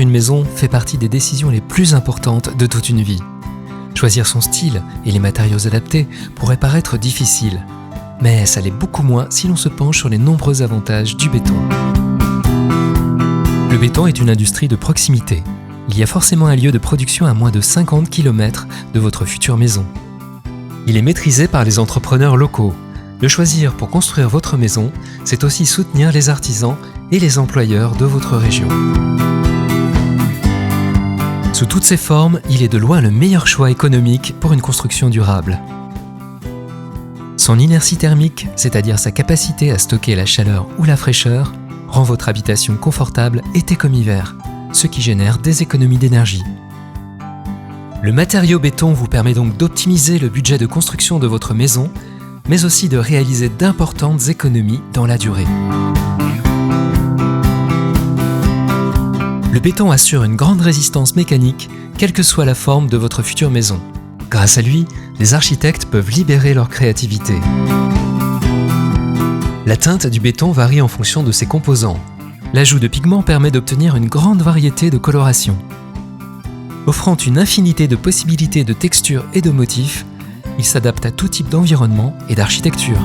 Construire une maison fait partie des décisions les plus importantes de toute une vie. Choisir son style et les matériaux adaptés pourrait paraître difficile, mais ça l'est beaucoup moins si l'on se penche sur les nombreux avantages du béton. Le béton est une industrie de proximité. Il y a forcément un lieu de production à moins de 50 km de votre future maison. Il est maîtrisé par les entrepreneurs locaux. Le choisir pour construire votre maison, c'est aussi soutenir les artisans et les employeurs de votre région. Sous toutes ses formes, il est de loin le meilleur choix économique pour une construction durable. Son inertie thermique, c'est-à-dire sa capacité à stocker la chaleur ou la fraîcheur, rend votre habitation confortable été comme hiver, ce qui génère des économies d'énergie. Le matériau béton vous permet donc d'optimiser le budget de construction de votre maison, mais aussi de réaliser d'importantes économies dans la durée. Le béton assure une grande résistance mécanique, quelle que soit la forme de votre future maison. Grâce à lui, les architectes peuvent libérer leur créativité. La teinte du béton varie en fonction de ses composants. L'ajout de pigments permet d'obtenir une grande variété de colorations. Offrant une infinité de possibilités de textures et de motifs, il s'adapte à tout type d'environnement et d'architecture.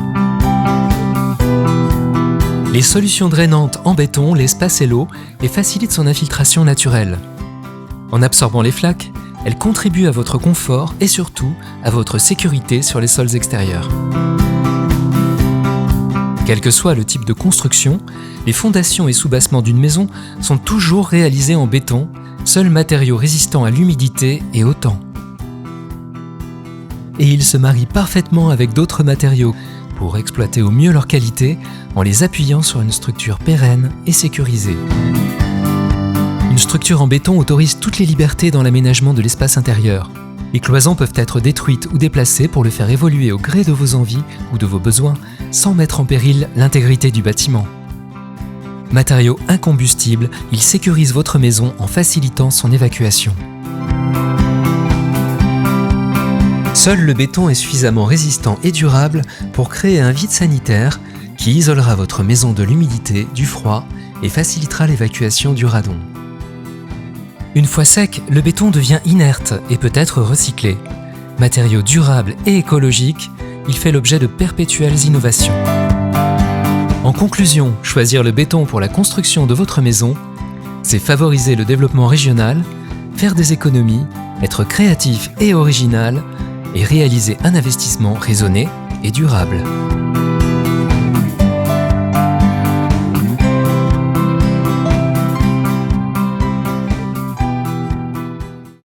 Les solutions drainantes en béton laissent passer l'eau et facilitent son infiltration naturelle. En absorbant les flaques, elles contribuent à votre confort et surtout à votre sécurité sur les sols extérieurs. Quel que soit le type de construction, les fondations et soubassements d'une maison sont toujours réalisés en béton, seul matériau résistant à l'humidité et au temps. Et il se marie parfaitement avec d'autres matériaux pour exploiter au mieux leur qualité en les appuyant sur une structure pérenne et sécurisée. Une structure en béton autorise toutes les libertés dans l'aménagement de l'espace intérieur. Les cloisons peuvent être détruites ou déplacées pour le faire évoluer au gré de vos envies ou de vos besoins, sans mettre en péril l'intégrité du bâtiment. Matériau incombustible, il sécurise votre maison en facilitant son évacuation. Seul le béton est suffisamment résistant et durable pour créer un vide sanitaire qui isolera votre maison de l'humidité, du froid et facilitera l'évacuation du radon. Une fois sec, le béton devient inerte et peut être recyclé. Matériau durable et écologique, il fait l'objet de perpétuelles innovations. En conclusion, choisir le béton pour la construction de votre maison, c'est favoriser le développement régional, faire des économies, être créatif et original, et réaliser un investissement raisonné et durable.